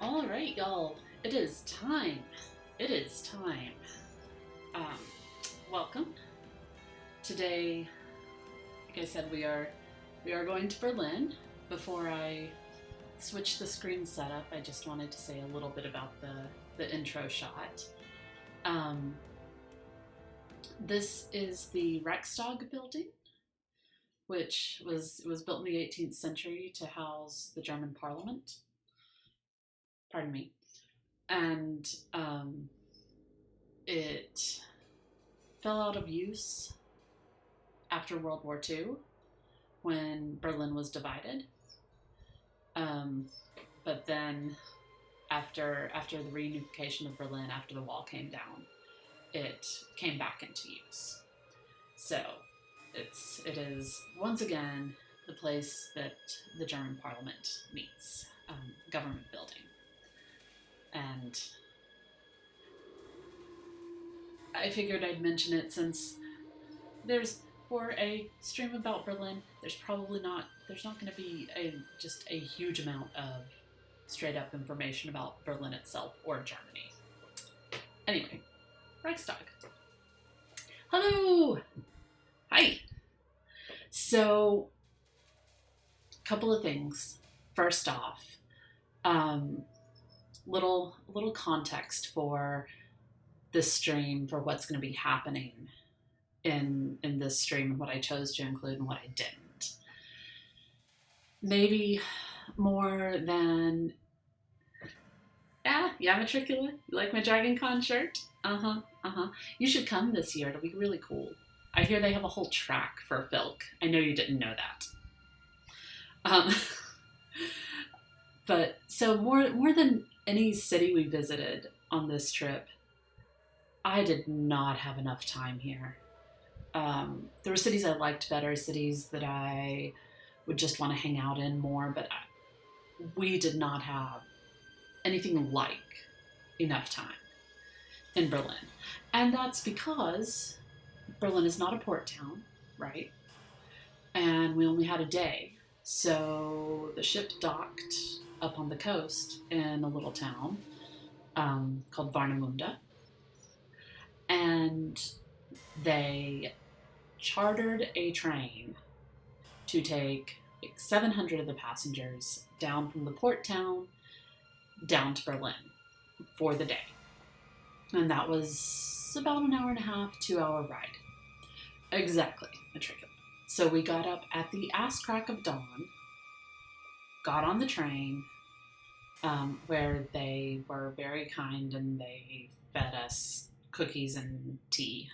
All right, y'all. It is time. It is time. Welcome. Today, like I said, we are going to Berlin. Before I switch the screen setup, I just wanted to say a little bit about the intro shot. This is the Reichstag building, which was built in the 18th century to house the German Parliament. Pardon me. And it fell out of use after World War II when Berlin was divided. But then after the reunification of Berlin, after the wall came down, it came back into use. So it is once again the place that the German Parliament meets, government building. And I figured I'd mention it since for a stream about Berlin, there's not going to be just a huge amount of straight up information about Berlin itself or Germany. Anyway, Reichstag. Hello! Hi! So, a couple of things. First off, little context for this stream, for what's going to be happening in this stream, and what I chose to include and what I didn't. Maybe more than, yeah, Matricula, you like my Dragon Con shirt? You should come this year, it'll be really cool. I hear they have a whole track for Filk. I know you didn't know that. But so more than any city we visited on this trip, I did not have enough time here. There were cities I liked better, cities that I would just want to hang out in more, but we did not have anything like enough time in Berlin. And that's because Berlin is not a port town, right? And we only had a day. So the ship docked up on the coast in a little town called Warnemünde. And they chartered a train to take 700 of the passengers down from the port town down to Berlin for the day. And that was about an hour and a half, 2-hour ride. Exactly, Matricula. So we got up at the ass crack of dawn, got on the train, where they were very kind and they fed us cookies and tea.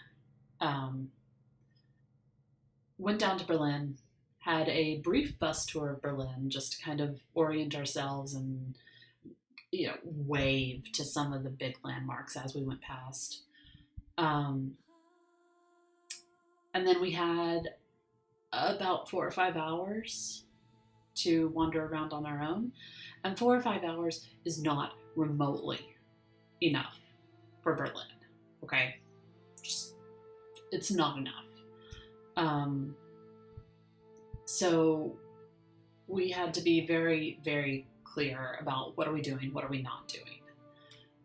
Went down to Berlin, had a brief bus tour of Berlin just to kind of orient ourselves and, wave to some of the big landmarks as we went past. And then we had about 4 or 5 hours to wander around on our own. And 4 or 5 hours is not remotely enough for Berlin. Okay? It's not enough. So we had to be very, very clear about what are we doing, what are we not doing.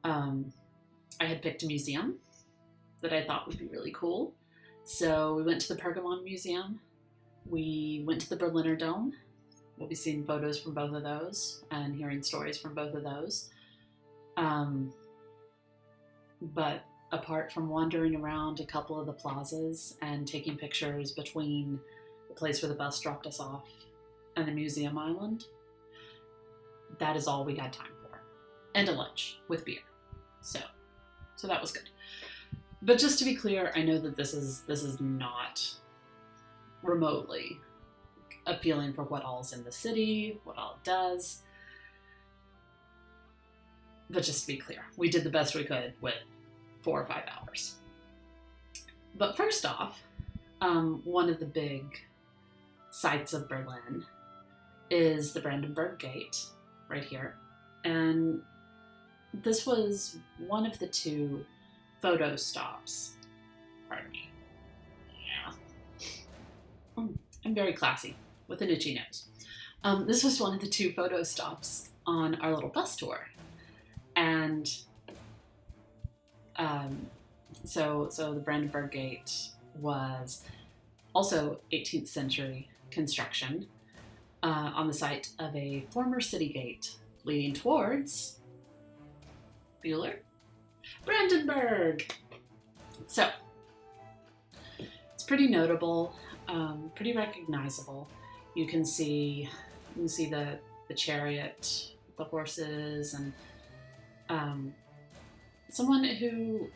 I had picked a museum that I thought would be really cool. So we went to the Pergamon Museum. We went to the Berlinerdom. We'll be seeing photos from both of those and hearing stories from both of those. But apart from wandering around a couple of the plazas and taking pictures between the place where the bus dropped us off and the museum island, that is all we had time for. And a lunch with beer. So that was good. But just to be clear, I know that this is not remotely a feeling for what all's in the city, what all it does. But just to be clear, we did the best we could with 4 or 5 hours. But first off, one of the big sights of Berlin is the Brandenburg Gate, right here. And this was one of the 2 photo stops. Pardon me. Yeah. I'm very classy with an itchy nose. This was one of the 2 photo stops on our little bus tour. And so the Brandenburg Gate was also 18th century construction on the site of a former city gate leading towards Bueller? Brandenburg! So, it's pretty notable, pretty recognizable. You can see the chariot, the horses, and someone who,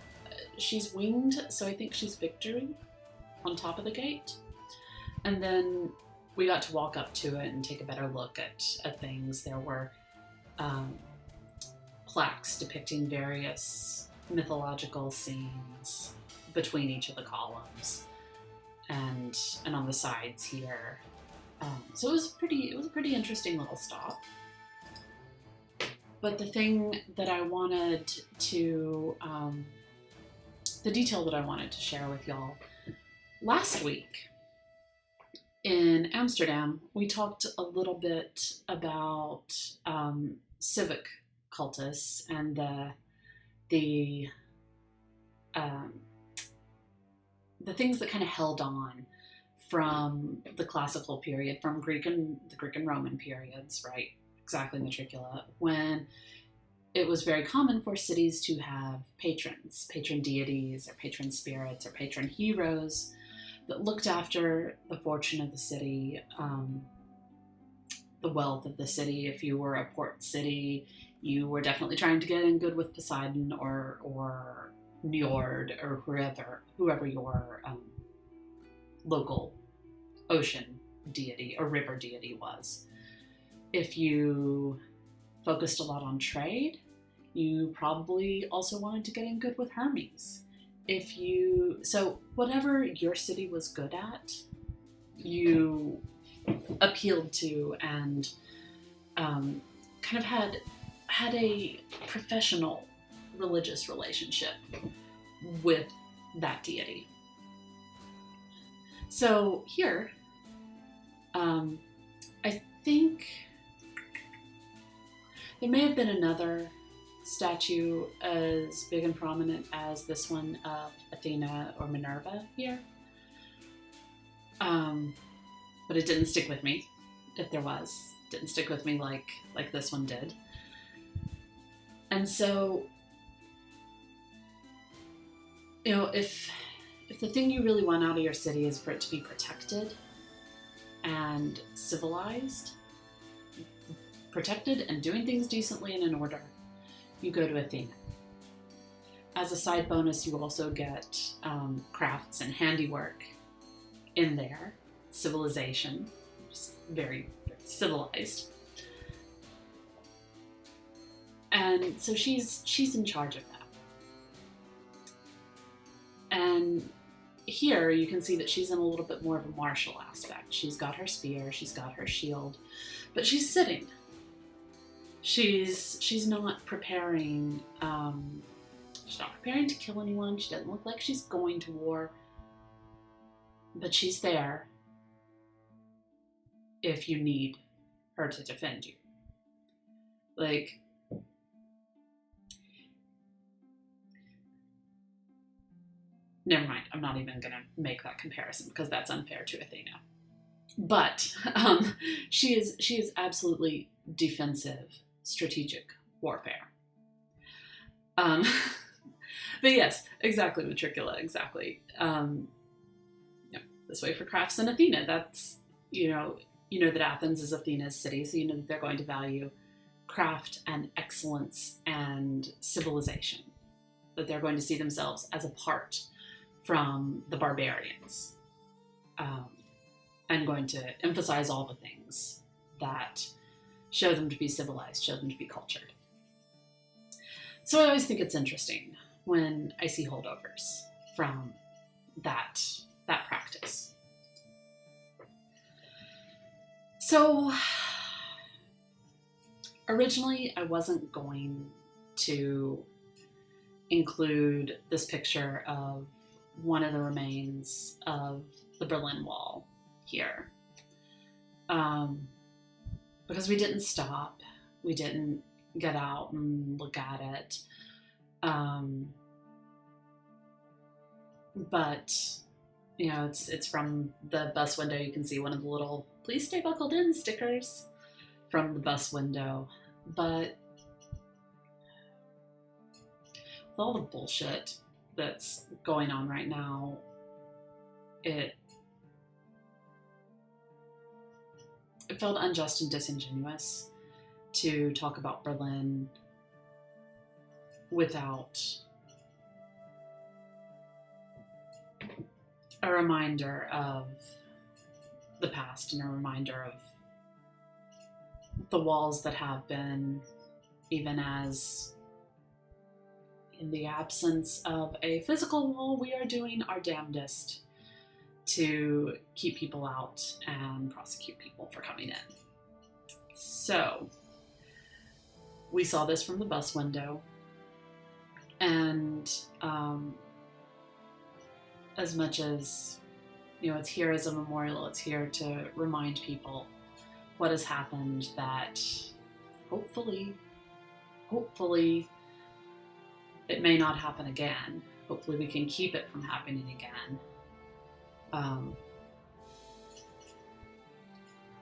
she's winged, so I think she's Victory on top of the gate. And then we got to walk up to it and take a better look at things. There were plaques depicting various mythological scenes between each of the columns and on the sides here. So it was a pretty interesting little stop. But the thing that I wanted to, the detail that I wanted to share with y'all, last week in Amsterdam, we talked a little bit about civic cultists and the things that kind of held on from the classical period, from the Greek and Roman periods, right? Exactly, Matricula, when it was very common for cities to have patrons, patron deities or patron spirits or patron heroes that looked after the fortune of the city, the wealth of the city. If you were a port city, you were definitely trying to get in good with Poseidon or Njord or whoever your local ocean deity or river deity was. If you focused a lot on trade, you probably also wanted to get in good with Hermes. So whatever your city was good at, you appealed to and kind of had a professional religious relationship with that deity. So here, I think there may have been another statue as big and prominent as this one of Athena or Minerva here. But it didn't stick with me, if there was. It didn't stick with me like this one did. And so, you know, if the thing you really want out of your city is for it to be protected and civilized, protected and doing things decently and in order, you go to Athena. As a side bonus, you also get crafts and handiwork in there, civilization, just very, very civilized. And so she's in charge of that. And here you can see that she's in a little bit more of a martial aspect. She's got her spear, she's got her shield, but she's sitting. She's not preparing. She's not preparing to kill anyone. She doesn't look like she's going to war, but she's there if you need her to defend you. Like, never mind. I'm not even going to make that comparison because that's unfair to Athena. But she is absolutely defensive, strategic warfare. But yes, exactly, Matricula, exactly. This way for crafts and Athena. That's you know that Athens is Athena's city, so you know that they're going to value craft and excellence and civilization. That they're going to see themselves as apart from the barbarians, and going to emphasize all the things that show them to be civilized, show them to be cultured. So I always think it's interesting when I see holdovers from that practice. So originally I wasn't going to include this picture of one of the remains of the Berlin Wall here. Because we didn't stop, we didn't get out and look at it. But it's from the bus window. You can see one of the little "Please stay buckled in" stickers from the bus window. But with all the bullshit that's going on right now, it felt unjust and disingenuous to talk about Berlin without a reminder of the past and a reminder of the walls that have been, even as in the absence of a physical wall, we are doing our damnedest to keep people out and prosecute people for coming in. So we saw this from the bus window, and as much as it's here as a memorial, it's here to remind people what has happened, that hopefully it may not happen again. Hopefully we can keep it from happening again.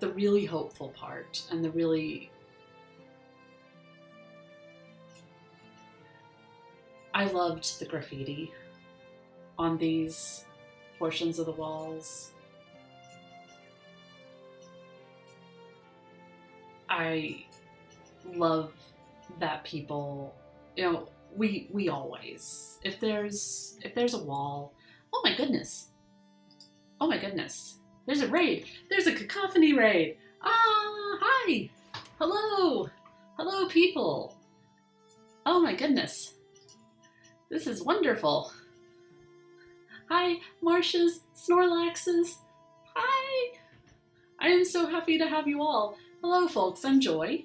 The really hopeful part, and the really, I loved the graffiti on these portions of the walls. I love that people, we always, if there's a wall, oh my goodness, there's a raid, there's a cacophony raid. Hi, hello people. Oh my goodness, this is wonderful. Hi, Marcias, Snorlaxes. Hi, I am so happy to have you all. Hello folks, I'm Joy.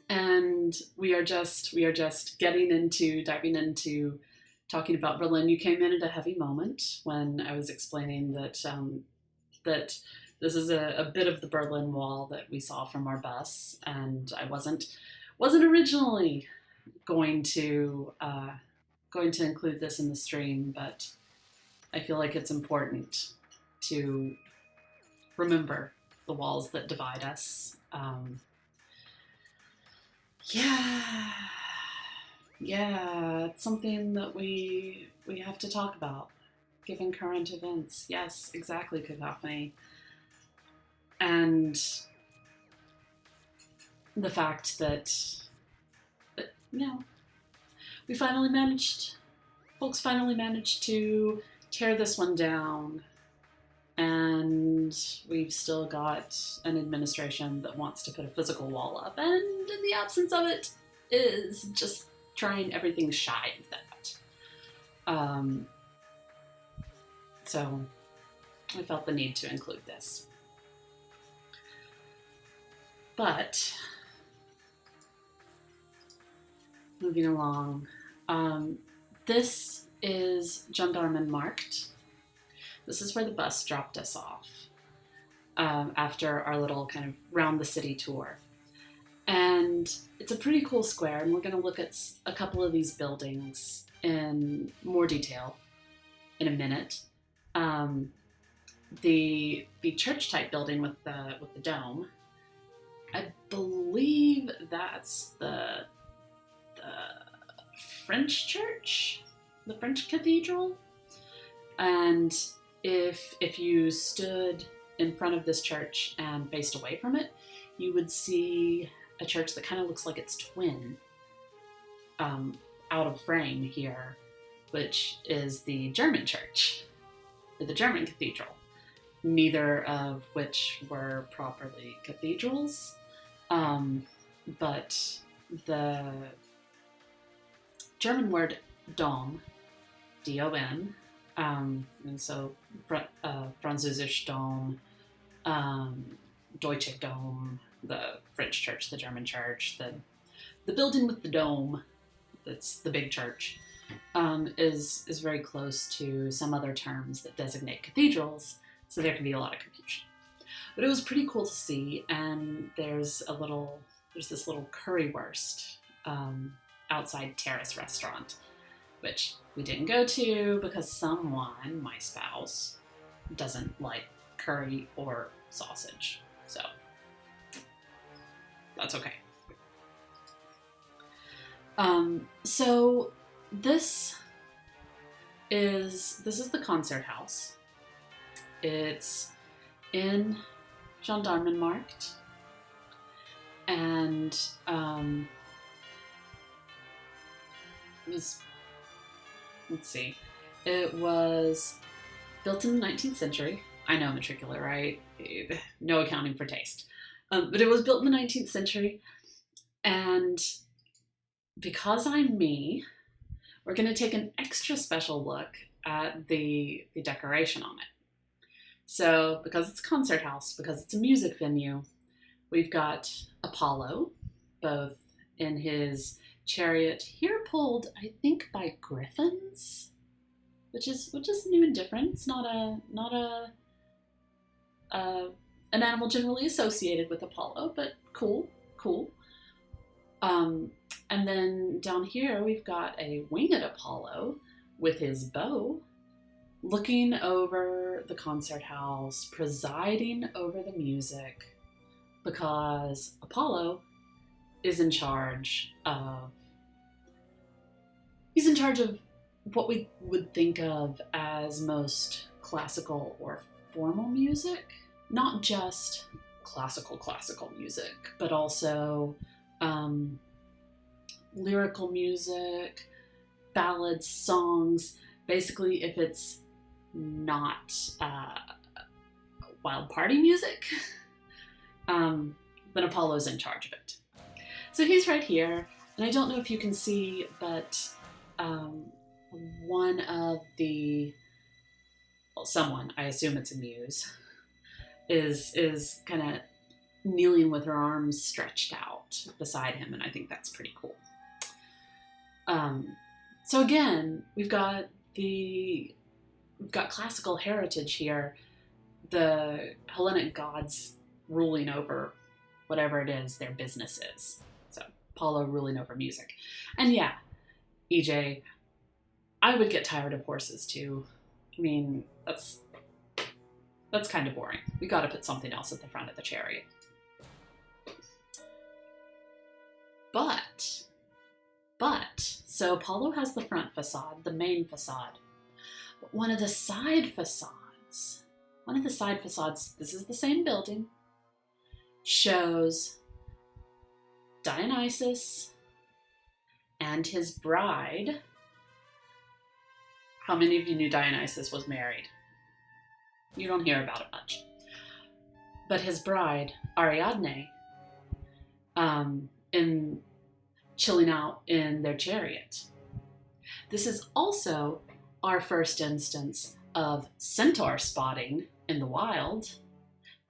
And we are just diving into talking about Berlin. You came in at a heavy moment when I was explaining that that this is a bit of the Berlin Wall that we saw from our bus, and I wasn't originally going to include this in the stream, but I feel like it's important to remember the walls that divide us. Yeah, it's something that we have to talk about, given current events. Yes, exactly, cacophony. And the fact that folks finally managed to tear this one down, and we've still got an administration that wants to put a physical wall up, and in the absence of it is just trying everything shy of that. So I felt the need to include this. But moving along, this is Gendarmenmarkt. This is where the bus dropped us off after our little kind of round the city tour. And it's a pretty cool square, and we're going to look at a couple of these buildings in more detail in a minute. The church type building with the dome, I believe that's the French church, the French cathedral. And if you stood in front of this church and faced away from it, you would see a church that kind of looks like its twin out of frame here, which is the German church, or the German cathedral, neither of which were properly cathedrals, but the German word Dom, D-O-M, and so Französisch Dom, Deutsche Dom, the French church, the German church, the building with the dome, that's the big church, is very close to some other terms that designate cathedrals, so there can be a lot of confusion. But it was pretty cool to see, and there's a little there's this little currywurst outside terrace restaurant, which we didn't go to because someone, my spouse, doesn't like curry or sausage. So that's okay. So this is the Konzerthaus. It's in Gendarmenmarkt, and it was built in the 19th century. I know, matricular, right? No accounting for taste. But it was built in the 19th century, and because I'm me, we're going to take an extra special look at the decoration on it. So, because it's a concert house, because it's a music venue, we've got Apollo, both in his chariot, here pulled, I think, by griffins, which is new and different. It's not an animal generally associated with Apollo, but cool. And then down here we've got a winged Apollo with his bow, looking over the concert house, presiding over the music, because Apollo is in charge of what we would think of as most classical or formal music, not just classical music, but also lyrical music, ballads, songs. Basically, if it's not wild party music, then Apollo's in charge of it. So he's right here, and I don't know if you can see, but someone, I assume it's a muse, is kind of kneeling with her arms stretched out beside him, and I think that's pretty cool. So again, we've got classical heritage here, the Hellenic gods ruling over whatever it is their business is. So Apollo ruling over music. And yeah, EJ, I would get tired of horses too. I mean, that's kind of boring. We got to put something else at the front of the chariot. But, so Apollo has the front facade, the main facade. But one of the side facades, this is the same building, shows Dionysos and his bride. How many of you knew Dionysos was married? You don't hear about it much. But his bride, Ariadne, in chilling out in their chariot. This is also our first instance of centaur spotting in the wild.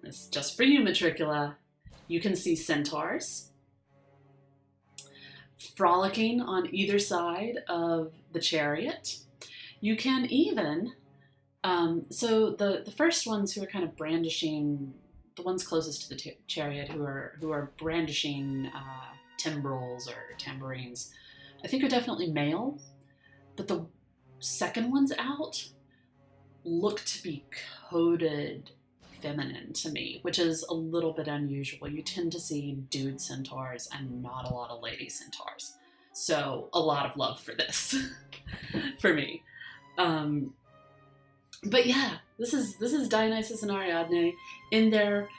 This is just for you, Matricula. You can see centaurs frolicking on either side of the chariot. You can even, so the first ones who are kind of brandishing, the ones closest to the chariot who are brandishing timbrels or tambourines, I think are definitely male, but the second ones out look to be coded feminine to me, which is a little bit unusual. You tend to see dude centaurs and not a lot of lady centaurs. So a lot of love for this for me. But yeah, this is Dionysus and Ariadne in their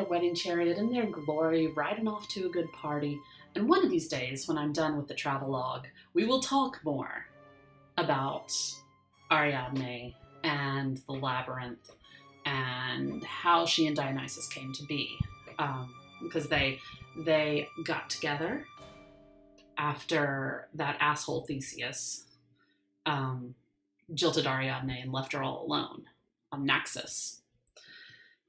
wedding chariot, in their glory, riding off to a good party. And one of these days, when I'm done with the travelogue, we will talk more about Ariadne and the labyrinth and how she and Dionysus came to be, because they got together after that asshole Theseus jilted Ariadne and left her all alone on Naxos,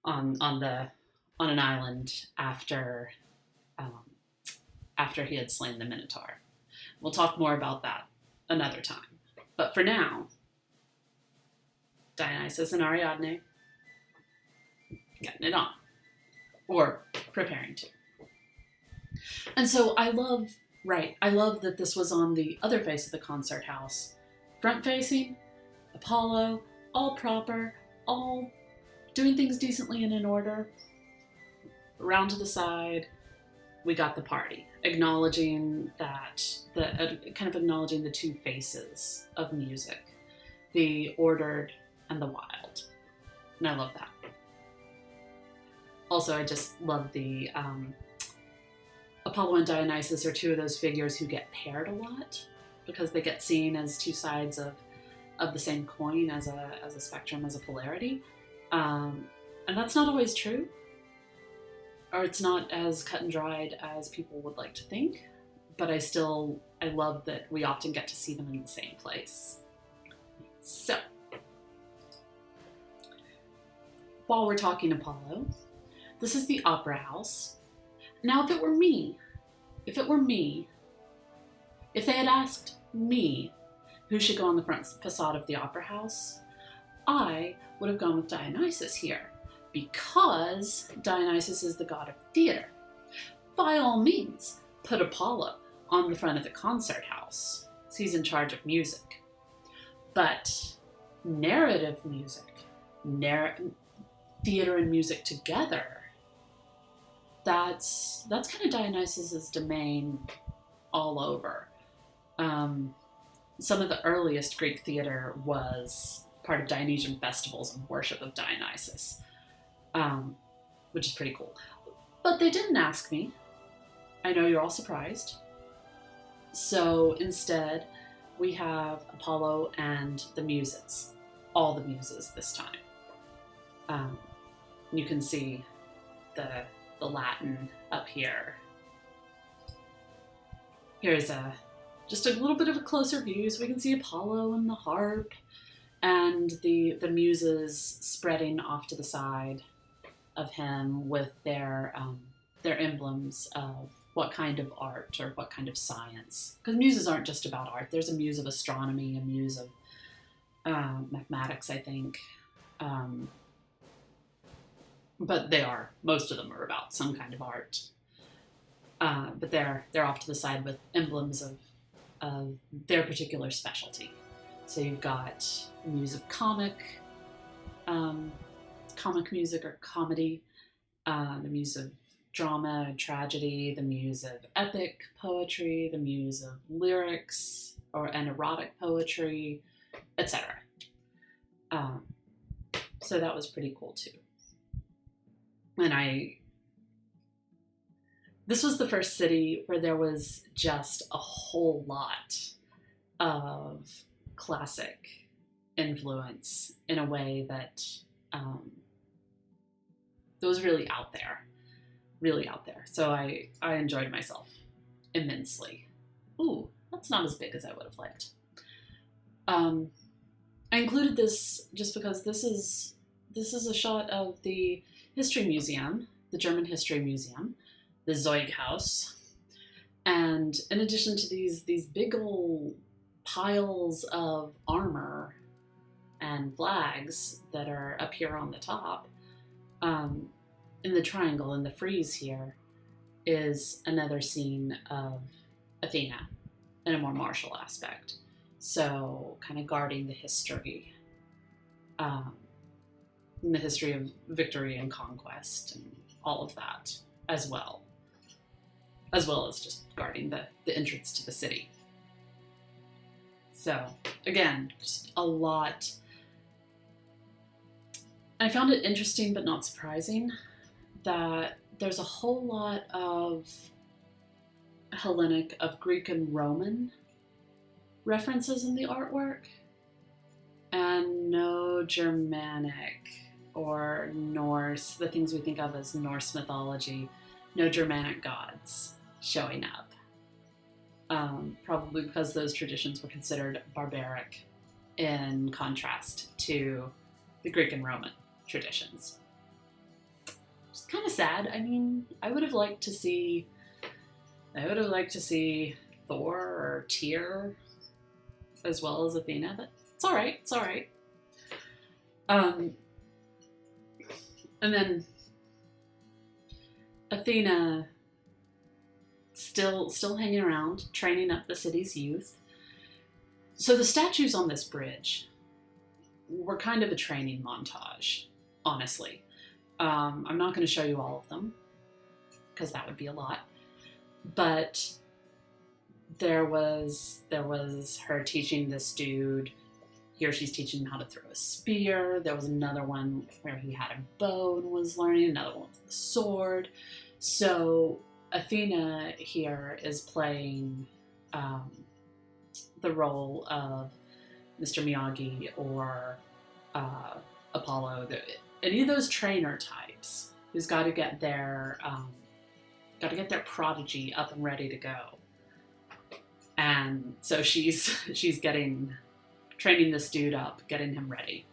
on an island after he had slain the Minotaur. We'll talk more about that another time. But for now, Dionysus and Ariadne getting it on, or preparing to. And so I love that this was on the other face of the concert house. Front facing, Apollo, all proper, all doing things decently and in order. Around to the side, we got the party, acknowledging that, kind of acknowledging the two faces of music, the ordered and the wild. And I love that. Also, I just love the Apollo and Dionysos are two of those figures who get paired a lot because they get seen as two sides of the same coin, as a spectrum, as a polarity. And that's not always true, or it's not as cut and dried as people would like to think, but I love that we often get to see them in the same place. So, while we're talking Apollo, this is the Opera House. Now, if it were me, if they had asked me who should go on the front facade of the Opera House, I would have gone with Dionysus here, because Dionysus is the god of theater. By all means, put Apollo on the front of the concert house, so he's in charge of music. But narrative music, theater and music together, that's kind of Dionysus's domain all over. Some of the earliest Greek theater was part of Dionysian festivals and worship of Dionysus, which is pretty cool. But they didn't ask me. I know you're all surprised. So instead, we have Apollo and the Muses. All the Muses this time. You can see the Latin up here. Here's just a little bit of a closer view, so we can see Apollo and the harp, and the Muses spreading off to the side of him with their emblems of what kind of art or what kind of science. Because muses aren't just about art. There's a muse of astronomy, a muse of mathematics, I think. But most of them are about some kind of art. But they're off to the side with emblems of their particular specialty. So you've got muse of comic music or comedy, the muse of drama and tragedy, the muse of epic poetry, the muse of lyrics and erotic poetry, etc. So that was pretty cool too. And this was the first city where there was just a whole lot of classic influence in a way that was really out there. So I enjoyed myself immensely. Ooh, that's not as big as I would have liked. I included this just because this is a shot of the History Museum, the German History Museum, the Zeughaus. And in addition to these big old piles of armor and flags that are up here on the top, in the triangle, in the frieze here, is another scene of Athena in a more martial aspect. So kind of guarding the history, the history of victory and conquest and all of that as well as just guarding the entrance to the city. So again, just a lot. I found it interesting but not surprising that there's a whole lot of Hellenic, of Greek and Roman references in the artwork, and no Germanic or Norse, the things we think of as Norse mythology, no Germanic gods showing up. Probably because those traditions were considered barbaric in contrast to the Greek and Roman traditions. It's kind of sad. I mean, I would have liked to see Thor or Tyr as well as Athena, but it's all right. And then Athena still hanging around, training up the city's youth. So the statues on this bridge were kind of a training montage, honestly. I'm not going to show you all of them, because that would be a lot. But there was her teaching this dude. Here she's teaching him how to throw a spear. There was another one where he had a bow and was learning, another one with a sword. So Athena here is playing the role of Mr. Miyagi or Apollo, any of those trainer types who's got to get their prodigy up and ready to go. And so she's training this dude up, getting him ready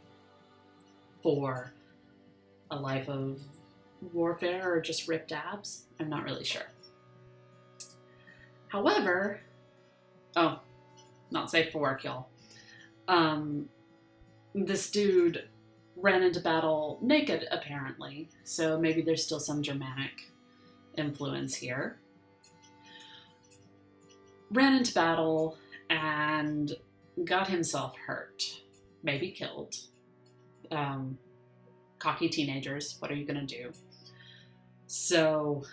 for a life of warfare or just ripped abs. I'm not really sure. However, not safe for work, y'all. This dude ran into battle naked, apparently, so maybe there's still some Germanic influence here. Ran into battle and got himself hurt, maybe killed. Cocky teenagers, what are you gonna do? So,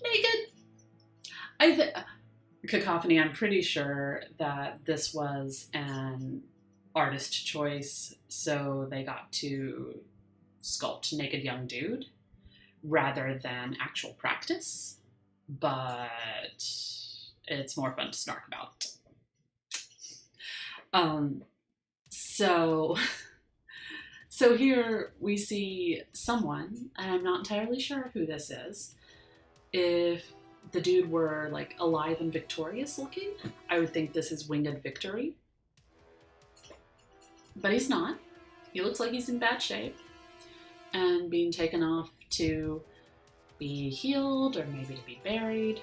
naked. Cacophony, I'm pretty sure that this was an artist choice, so they got to sculpt naked young dude rather than actual practice, but it's more fun to snark about. So here we see someone, and I'm not entirely sure who this is. If the dude were like alive and victorious looking, I would think this is Winged Victory. But he's not. He looks like he's in bad shape and being taken off to be healed or maybe to be buried.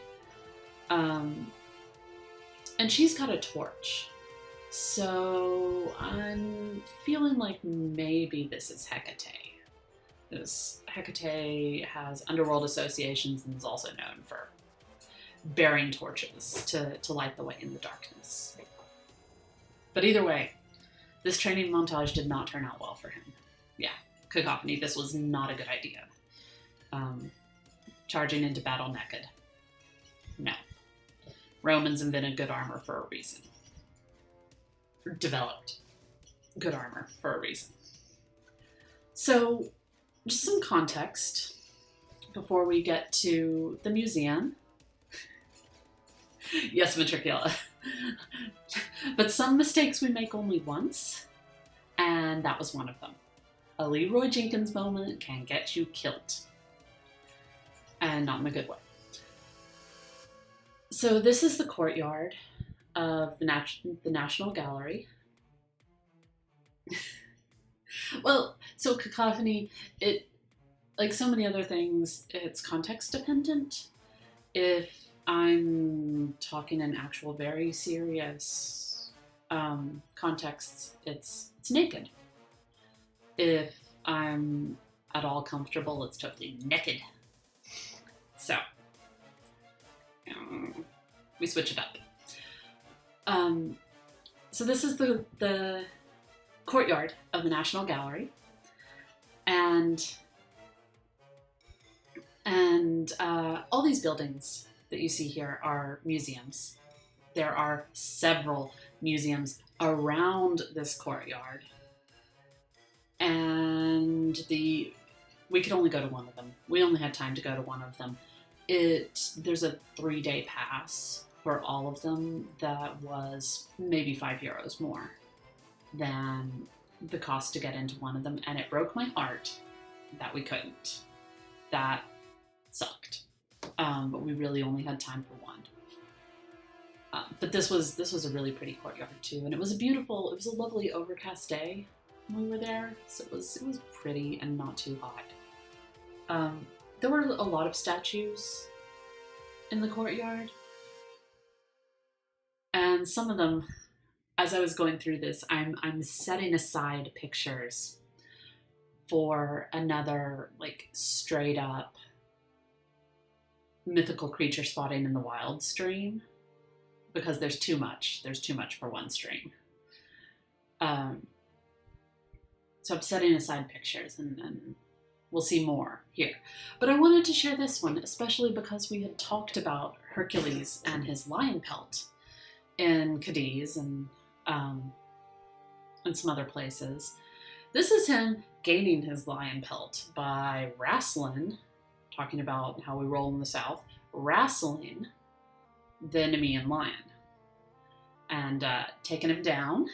And she's got a torch. So I'm feeling like maybe this is Hecate. Because Hecate has underworld associations and is also known for bearing torches to light the way in the darkness. But either way, this training montage did not turn out well for him. Yeah, Cacophony, this was not a good idea. Charging into battle naked. No. Romans invented good armor for a reason. Developed good armor for a reason. So, just some context before we get to the museum. Yes, Matricula. But some mistakes we make only once, and that was one of them. A Leroy Jenkins moment can get you killed. And not in a good way. So this is the courtyard of the National Gallery. Well, so Cacophony, it, like so many other things, it's context dependent. If I'm talking in actual very serious contexts, it's naked. If I'm at all comfortable, it's totally naked. So, we switch it up. So this is the courtyard of the National Gallery, and all these buildings that you see here are museums. There are several museums around this courtyard, and we could only go to one of them. We only had time to go to one of them. There's a 3-day pass for all of them that was maybe €5 more than the cost to get into one of them, and it broke my heart that we couldn't. That sucked. But we really only had time for one. But this was a really pretty courtyard too, and it was a lovely overcast day when we were there, so it was pretty and not too hot. There were a lot of statues in the courtyard, and some of them, as I was going through this, I'm setting aside pictures for another like straight up mythical creature spotting in the wild stream, because there's too much. There's too much for one stream. So I'm setting aside pictures, and we'll see more here. But I wanted to share this one, especially because we had talked about Hercules and his lion pelt in Cadiz and some other places. This is him gaining his lion pelt by wrestling, talking about how we roll in the South, wrestling the Nemean lion and taking him down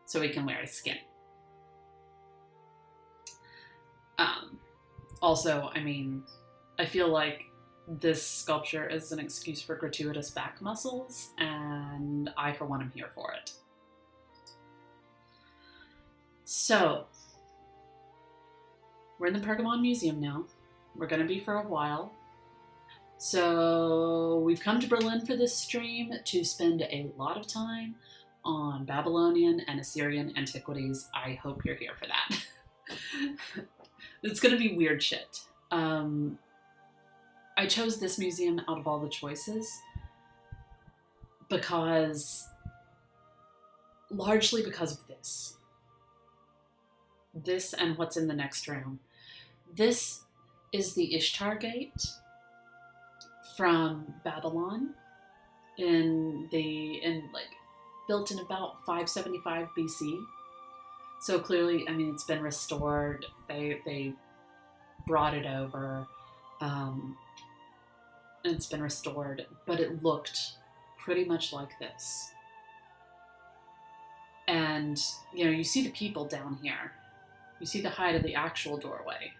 so he can wear his skin. Also, I mean, I feel like this sculpture is an excuse for gratuitous back muscles, and I, for one, am here for it. So, we're in the Pergamon Museum now. We're going to be for a while. So, we've come to Berlin for this stream to spend a lot of time on Babylonian and Assyrian Antiquities. I hope you're here for that. It's going to be weird shit. I chose this museum out of all the choices largely because of this. This and what's in the next room. This is the Ishtar Gate from Babylon built in about 575 BC. So clearly, I mean, it's been restored. They brought it over. And it's been restored, but it looked pretty much like this. And, you see the people down here. You see the height of the actual doorway.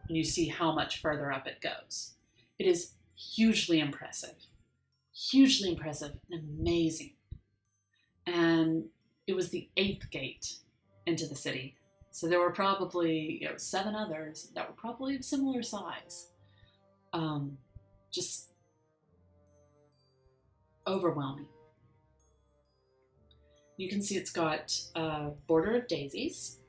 And you see how much further up it goes. It is hugely impressive and amazing. And it was the 8th gate into the city. So there were probably 7 others that were probably of similar size. Just overwhelming. You can see it's got a border of daisies.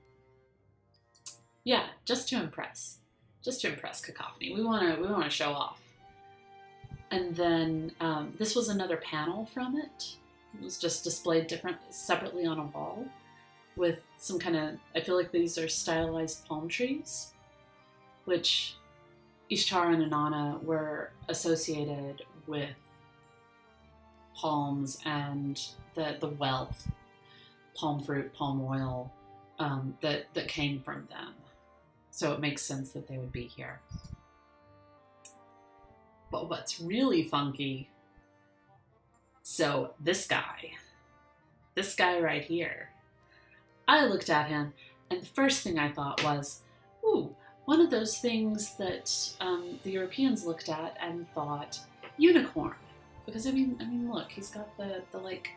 Yeah, just to impress Cacophony. We want to show off. And then this was another panel from it. It was just displayed separately on a wall with some kind of, I feel like these are stylized palm trees, which Ishtar and Inanna were associated with palms and the wealth, palm fruit, palm oil, that came from them. So it makes sense that they would be here. But what's really funky, so this guy right here, I looked at him and the first thing I thought was, ooh, one of those things that the Europeans looked at and thought, unicorn. Because I mean, look, he's got the like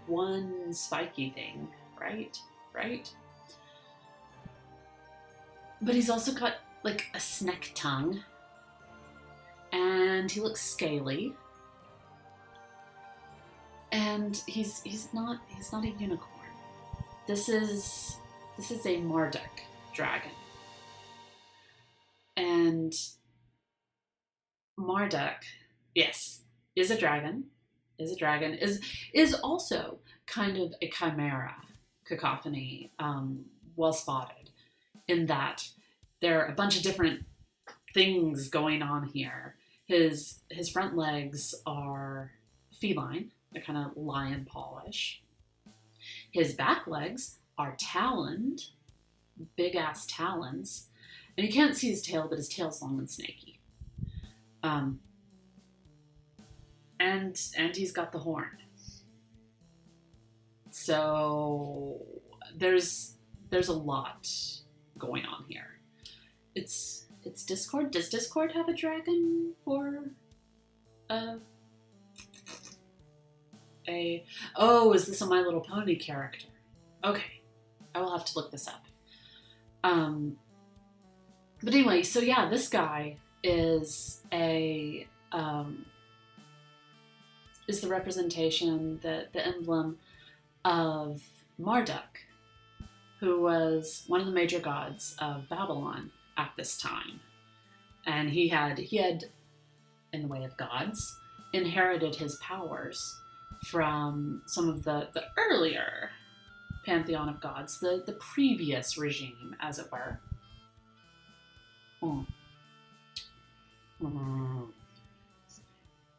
one spiky thing, right? But he's also got like a snake tongue, and he looks scaly, and he's not a unicorn. This is a Marduk dragon. And Marduk, yes, is a dragon, is also kind of a chimera, Cacophony, well spotted, in that there are a bunch of different things going on here. His front legs are feline, they're kind of lion pawish. His back legs are taloned, big ass talons. And you can't see his tail, but his tail's long and snaky. And he's got the horn. So there's a lot going on here. It's Discord. Does Discord have a dragon for is this a My Little Pony character? Okay, I will have to look this up. But anyway, so yeah, this guy is the representation, the emblem of Marduk, who was one of the major gods of Babylon at this time. And he had in the way of gods, inherited his powers from some of the earlier pantheon of gods, the previous regime, as it were.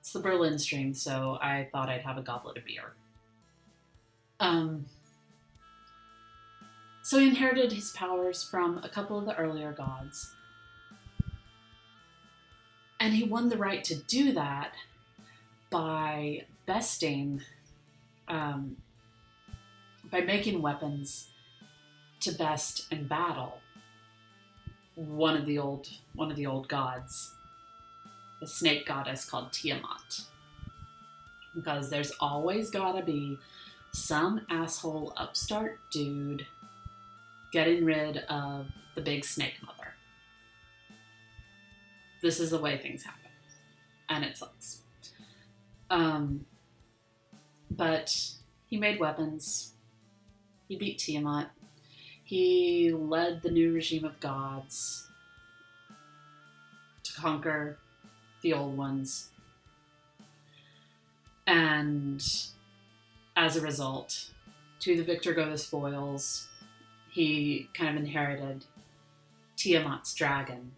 It's the Berlin stream, so I thought I'd have a goblet of beer. So he inherited his powers from a couple of the earlier gods. And he won the right to do that by besting, by making weapons to best in battle one of the old gods, a snake goddess called Tiamat. Because there's always gotta be some asshole upstart dude getting rid of the big snake mother. This is the way things happen. And it sucks. But he made weapons. He beat Tiamat. He led the new regime of gods to conquer the old ones. And as a result, to the victor go the spoils. He kind of inherited Tiamat's dragon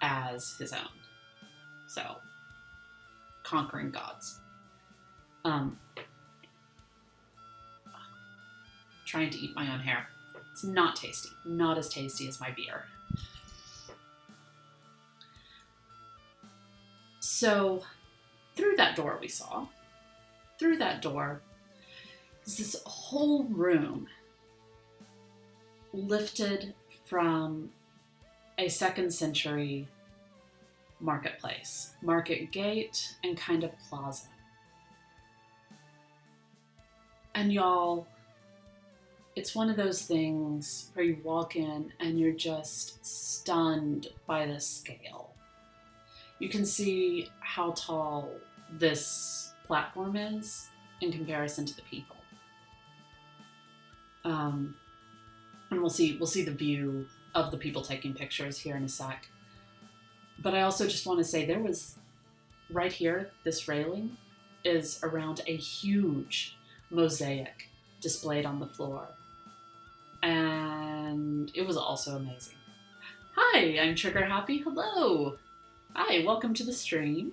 as his own. So, conquering gods. Trying to eat my own hair. It's not tasty. Not as tasty as my beer. So, through that door we saw, through that door, is this whole room lifted from a 2nd century marketplace, market gate, and kind of plaza. And y'all, it's one of those things where you walk in and you're just stunned by the scale. You can see how tall this platform is in comparison to the people. And we'll see the view of the people taking pictures here in a sec. But I also just want to say there was, right here, this railing is around a huge mosaic displayed on the floor. And it was also amazing. Hi, I'm Trigger Happy. Hello. Hi, welcome to the stream.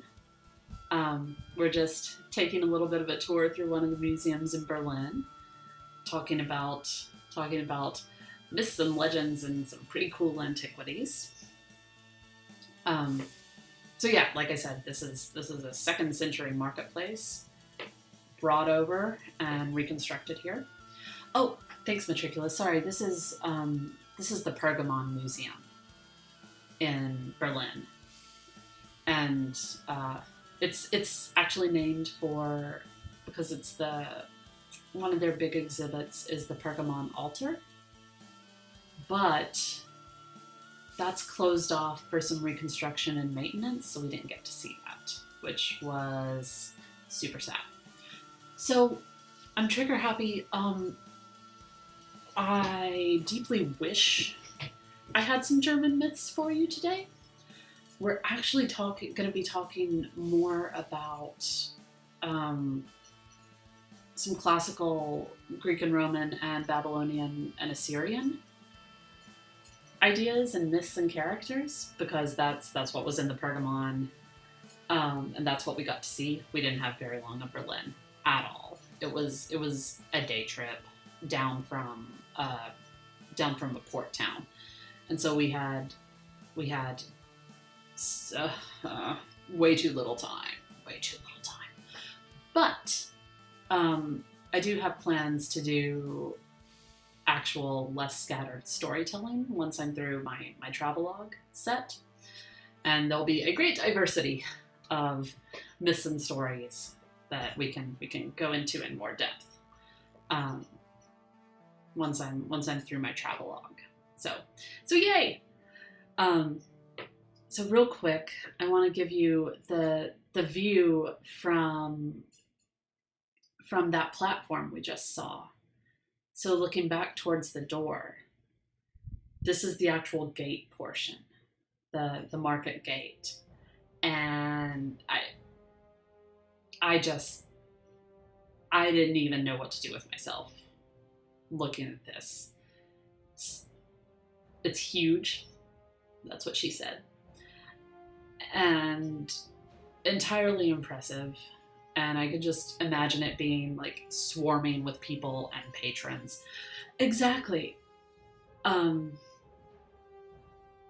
We're just taking a little bit of a tour through one of the museums in Berlin, talking about myths and legends and some pretty cool antiquities. So yeah, like I said, this is a 2nd century marketplace brought over and reconstructed here. Oh, thanks, Matricula. Sorry, this is the Pergamon Museum in Berlin, and it's actually named because it's one of their big exhibits is the Pergamon altar, but that's closed off for some reconstruction and maintenance, so we didn't get to see that, which was super sad. So I'm trigger happy. I deeply wish I had some German myths for you today. We're actually going to be talking more about some classical Greek and Roman and Babylonian and Assyrian ideas and myths and characters, because that's what was in the Pergamon, and that's what we got to see. We didn't have very long in Berlin at all. It was a day trip down from a port town, and so we had way too little time. But I do have plans to do actual less scattered storytelling once I'm through my travelogue set, and there'll be a great diversity of myths and stories that we can go into in more depth once I'm through my travelogue. So yay! So real quick, I want to give you the view from that platform we just saw. So looking back towards the door, this is the actual gate portion, the market gate. And I didn't even know what to do with myself looking at this. It's huge. That's what she said. And entirely impressive. And I could just imagine it being like swarming with people and patrons. Exactly.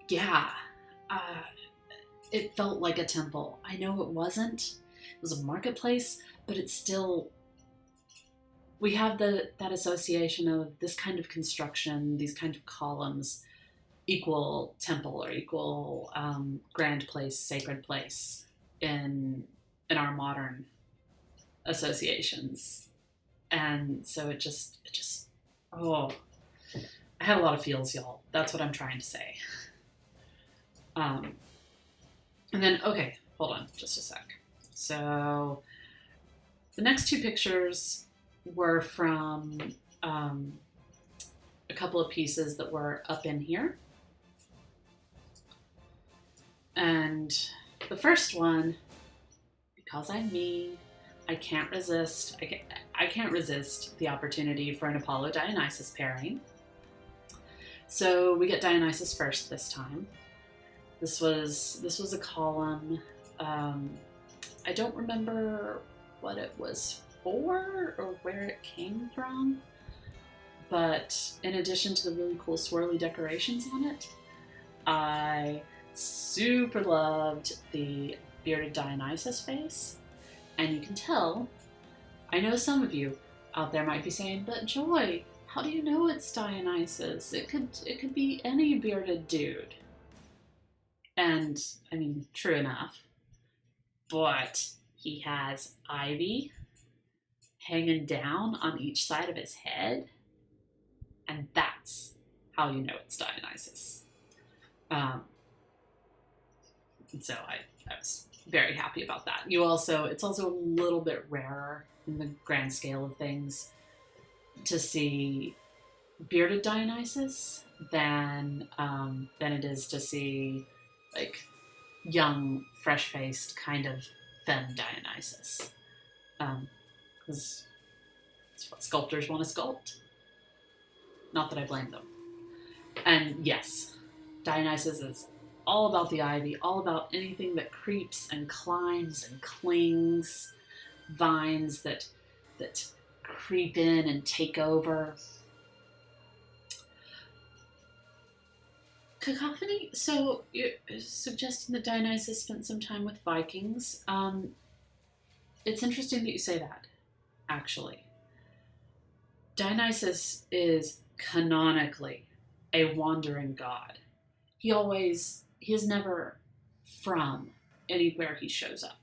Yeah. It felt like a temple. I know it wasn't. It was a marketplace, but it's still... We have that association of this kind of construction, these kind of columns, equal temple or equal grand place, sacred place in our modern associations. And so it just I had a lot of feels, y'all. That's what I'm trying to say. And then, okay, hold on just a sec. So the next two pictures were from a couple of pieces that were up in here. And the first one, because I'm me, I can't resist the opportunity for an Apollo Dionysus pairing. So we get Dionysus first this time. This was a column. I don't remember what it was for or where it came from, but in addition to the really cool swirly decorations on it, I super loved the bearded Dionysus face. And you can tell, I know some of you out there might be saying, but Joy, how do you know it's Dionysus? It could be any bearded dude. And I mean, true enough, but he has ivy hanging down on each side of his head, and that's how you know it's Dionysus. And so I was very happy about that. It's also a little bit rarer in the grand scale of things to see bearded Dionysus than it is to see like young, fresh-faced kind of femme Dionysus. Because it's what sculptors want to sculpt. Not that I blame them. And yes, Dionysus is all about the ivy, all about anything that creeps and climbs and clings, vines that creep in and take over. Cacophony? So you're suggesting that Dionysus spent some time with Vikings. It's interesting that you say that, actually. Dionysus is canonically a wandering god. He is never from anywhere he shows up.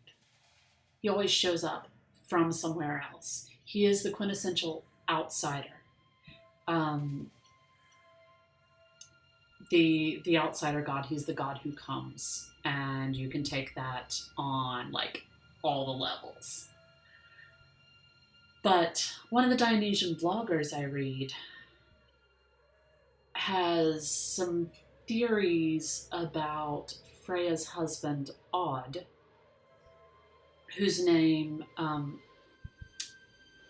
He always shows up from somewhere else. He is the quintessential outsider. The outsider god, he's the god who comes, and you can take that on like all the levels. But one of the Dionysian bloggers I read has some theories about Freya's husband, Odd, whose name,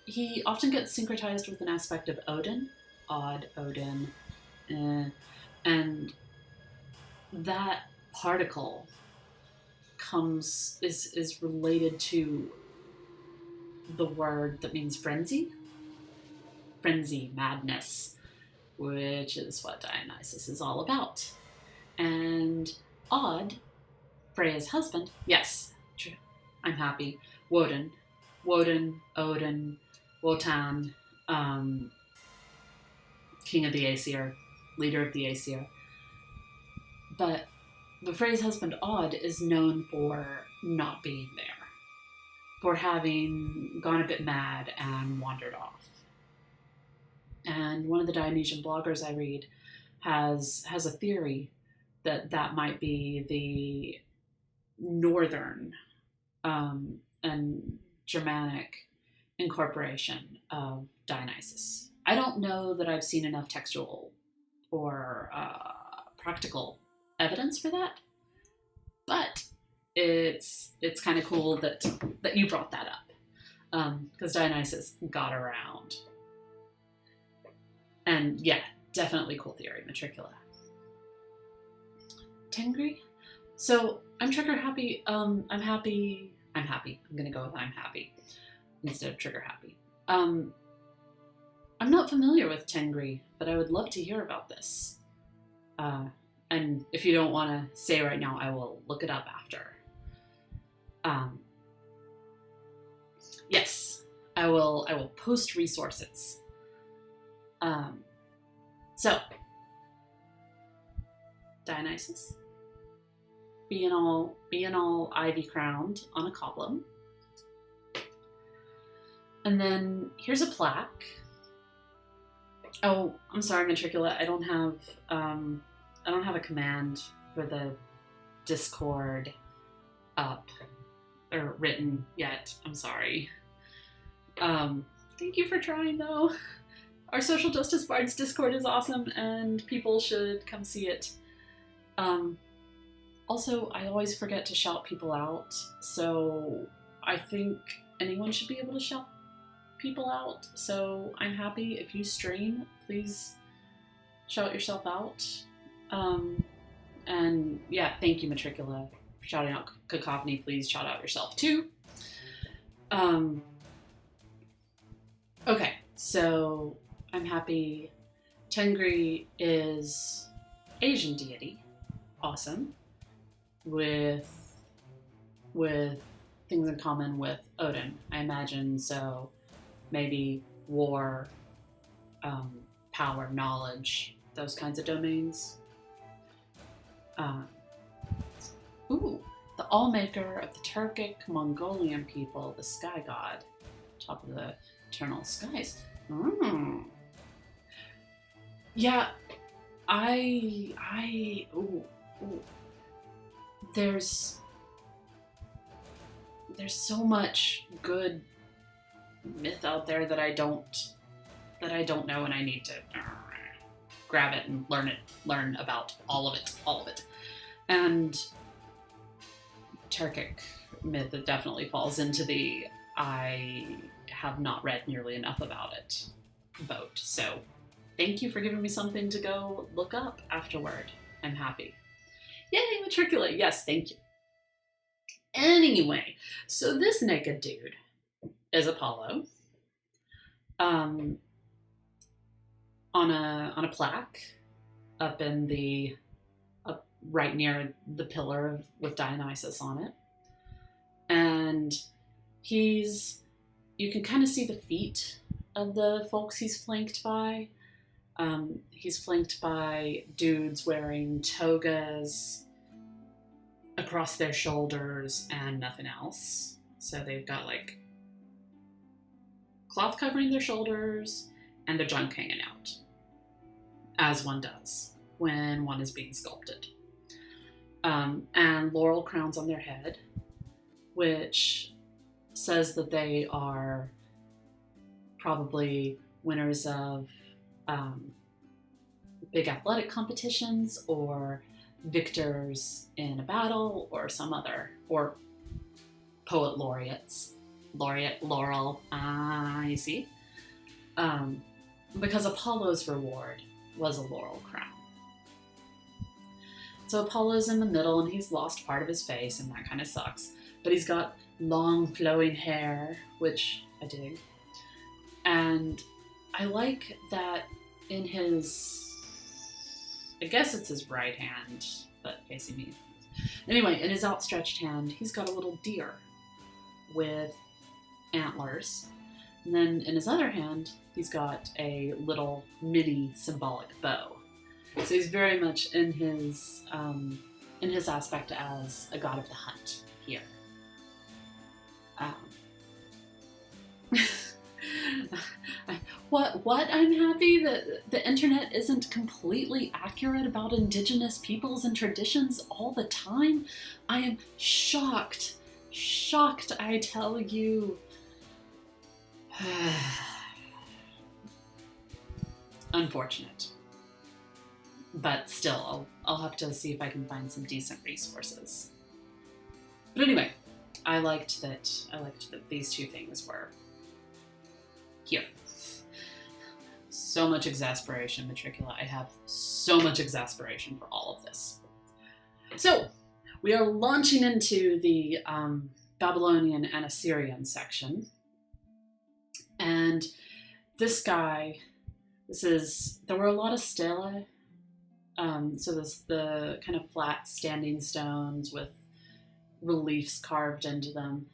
he often gets syncretized with an aspect of Odin, Odd, Odin, and that particle is related to the word that means frenzy, madness, which is what Dionysus is all about. And Odd, Freya's husband, yes, I'm happy, Woden, Odin, Wotan, king of the Aesir, leader of the Aesir. But Freya's husband, Odd, is known for not being there, for having gone a bit mad and wandered off. And one of the Dionysian bloggers I read has a theory that might be the northern and Germanic incorporation of Dionysus. I don't know that I've seen enough textual or practical evidence for that, but it's kind of cool that you brought that up. because Dionysos got around. And yeah, definitely cool theory, Matricula. Tengri? So I'm trigger happy. I'm happy. I'm gonna go with I'm happy instead of trigger happy. I'm not familiar with Tengri, but I would love to hear about this. And if you don't want to say right now, I will look it up after. Yes, I will post resources. So Dionysus being all ivy crowned on a column. And then here's a plaque. Oh, I'm sorry, Matricula. I don't have a command for the Discord up or written yet. I'm sorry. Thank you for trying though. Our Social Justice Bards Discord is awesome and people should come see it. Also, I always forget to shout people out, so I think anyone should be able to shout people out. So I'm happy if you stream, please shout yourself out. And yeah, thank you, Matricula, for shouting out Cacophony. Please shout out yourself too. Okay, so I'm happy. Tengri is Asian deity. Awesome. With things in common with Odin, I imagine. So maybe war, power, knowledge, those kinds of domains. The all-maker of the Turkic Mongolian people, the sky god, top of the eternal skies. Yeah, There's so much good myth out there that I don't know, and I need to grab it and learn about all of it. And Turkic myth, it definitely falls into the I have not read nearly enough about it boat. So thank you for giving me something to go look up afterward. I'm happy. Yay, Matricula. Yes, thank you. Anyway, so this naked dude is Apollo. On a plaque up right near the pillar with Dionysus on it. And you can kind of see the feet of the folks he's flanked by. He's flanked by dudes wearing togas across their shoulders and nothing else. So they've got like cloth covering their shoulders and their junk hanging out, as one does when one is being sculpted. And laurel crowns on their head, which says that they are probably winners of big athletic competitions or victors in a battle or some other, or poet laureates. Laurel, you see? Because Apollo's reward was a laurel crown. So Apollo's in the middle and he's lost part of his face and that kind of sucks. But he's got long flowing hair, which I dig. And I like that in his, I guess it's his right hand, but facing me. Anyway, in his outstretched hand, he's got a little deer with antlers. And then in his other hand, he's got a little mini symbolic bow. So he's very much in his aspect as a god of the hunt here. What? I'm happy that the internet isn't completely accurate about indigenous peoples and traditions all the time. I am shocked, I tell you. Unfortunate. But still, I'll have to see if I can find some decent resources. But anyway, I liked that these two things were here. So much exasperation, Matricula. I have so much exasperation for all of this. So, we are launching into the Babylonian and Assyrian section. And this guy, there were a lot of stelae. So there's the kind of flat standing stones with reliefs carved into them.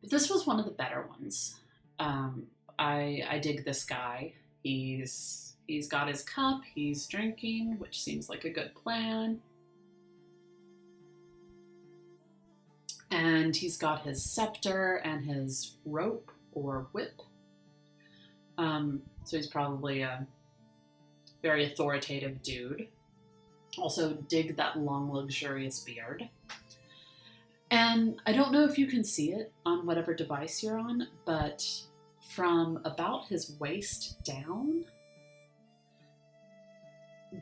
But this was one of the better ones. I dig this guy. He's got his cup, he's drinking, which seems like a good plan. And he's got his scepter and his rope or whip. So he's probably a very authoritative dude. Also dig that long, luxurious beard. And I don't know if you can see it on whatever device you're on, but from about his waist down,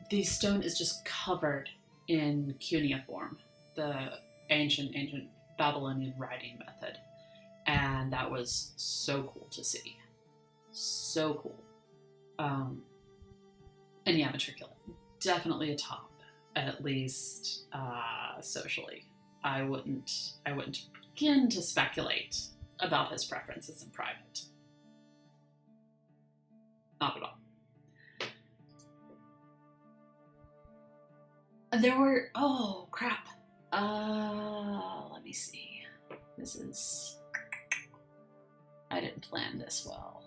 the stone is just covered in cuneiform, the ancient Babylonian writing method. And that was so cool to see. So cool. And yeah, Matricula, definitely a top, at least socially. I wouldn't begin to speculate about his preferences in private. Not at all. There were, oh crap. Let me see. I didn't plan this well.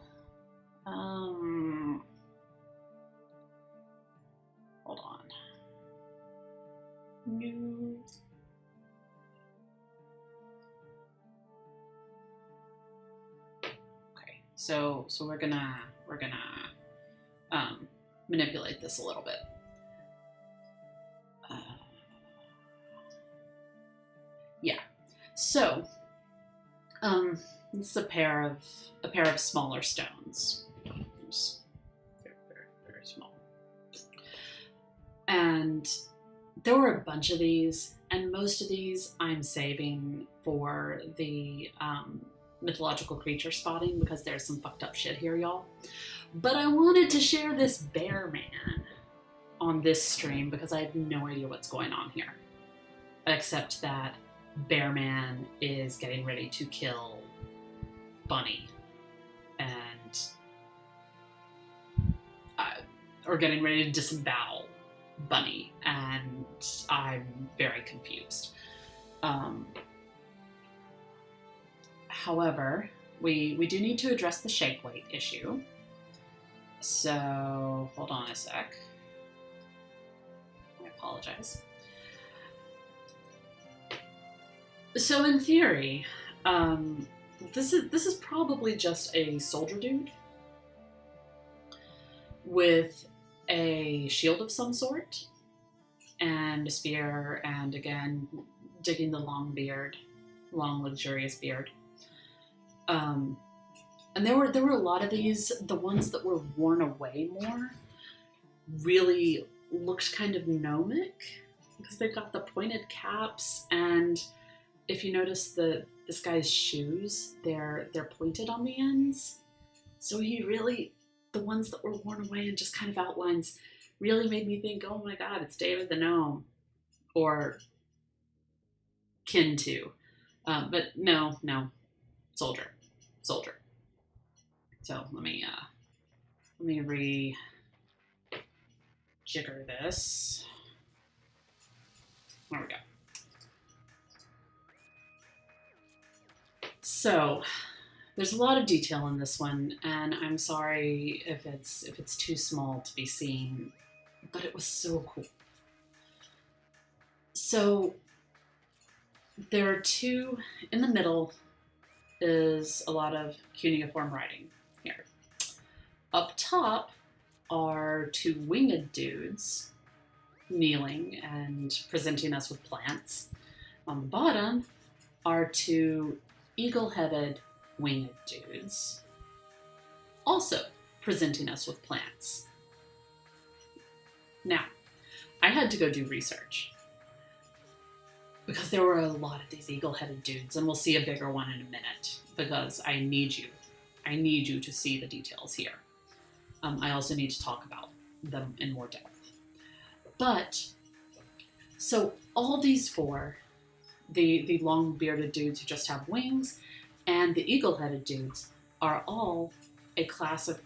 Hold on. New. Okay, so we're gonna manipulate this a little bit. Yeah. So, this is a pair of smaller stones. Very, very, very small. And there were a bunch of these, and most of these I'm saving for the mythological creature spotting because there's some fucked up shit here, y'all. But I wanted to share this bear man on this stream because I have no idea what's going on here. Except that Bear Man is getting ready to kill Bunny, and or getting ready to disembowel Bunny, and I'm very confused. However, we do need to address the shake weight issue. So hold on a sec. I apologize. So in theory, this is probably just a soldier dude with a shield of some sort and a spear, and again digging the long luxurious beard. And there were a lot of these. The ones that were worn away more really looked kind of gnomic because they've got the pointed caps, and if you notice this guy's shoes, they're pointed on the ends. So the ones that were worn away and just kind of outlines really made me think, oh my god, it's David the Gnome. Or kin to. But no, soldier. So let me re-jigger this. There we go. So, there's a lot of detail in this one, and I'm sorry if it's too small to be seen, but it was so cool. So, there are two, in the middle is a lot of cuneiform writing here. Up top are two winged dudes kneeling and presenting us with plants. On the bottom are two eagle-headed winged dudes, also presenting us with plants. Now, I had to go do research. because there were a lot of these eagle-headed dudes, and we'll see a bigger one in a minute, because I need you to see the details here. I also need to talk about them in more depth. But, so all these four, the long-bearded dudes who just have wings, and the eagle-headed dudes, are all a class of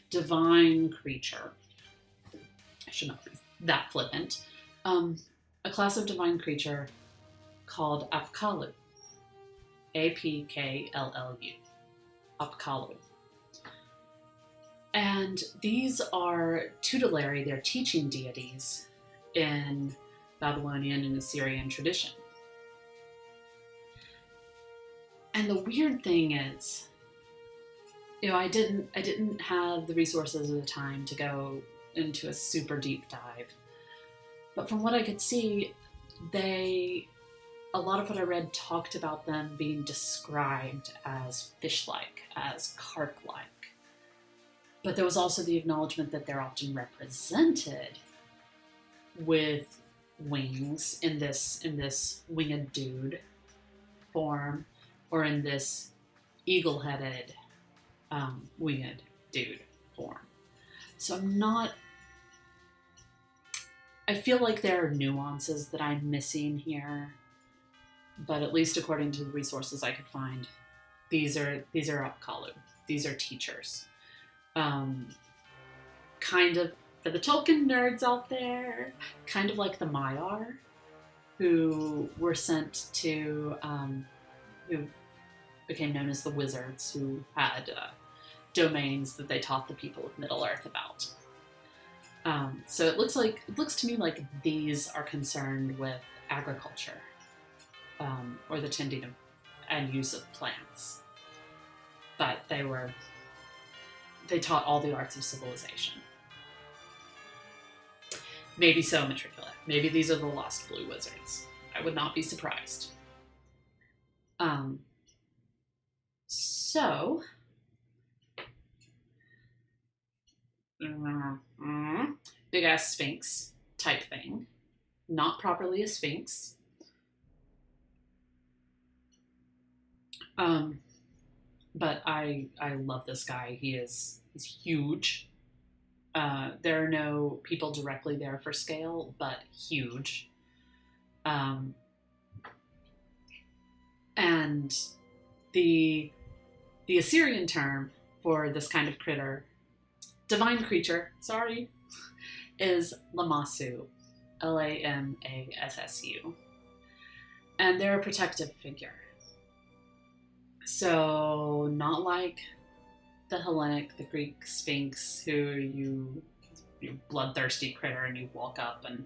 divine creature. I should not be that flippant. A class of divine creature called Apkallu. Apkallu. Apkallu. And these are tutelary, they're teaching deities in Babylonian and Assyrian tradition. And the weird thing is, I didn't have the resources at the time to go into a super deep dive. But from what I could see, a lot of what I read talked about them being described as fish-like, as carp-like. But there was also the acknowledgement that they're often represented with wings in this winged dude form, or in this eagle-headed winged dude form. So I feel like there are nuances that I'm missing here, but at least according to the resources I could find, these are Apkallu. These are teachers. Kind of, for the Tolkien nerds out there, kind of like the Maiar, who were sent to, who became known as the wizards, who had domains that they taught the people of Middle-earth about. So it looks to me like these are concerned with agriculture, or the tending of and use of plants. But they taught all the arts of civilization. Maybe so, Matricula. Maybe these are the Lost Blue Wizards. I would not be surprised. So, big ass sphinx type thing. Not properly a sphinx. But I love this guy. He's huge. There are no people directly there for scale, but huge. And the Assyrian term for this kind of critter, divine creature, is Lamassu, Lamassu. And they're a protective figure. So not like the Hellenic, the Greek Sphinx, who you bloodthirsty critter and you walk up and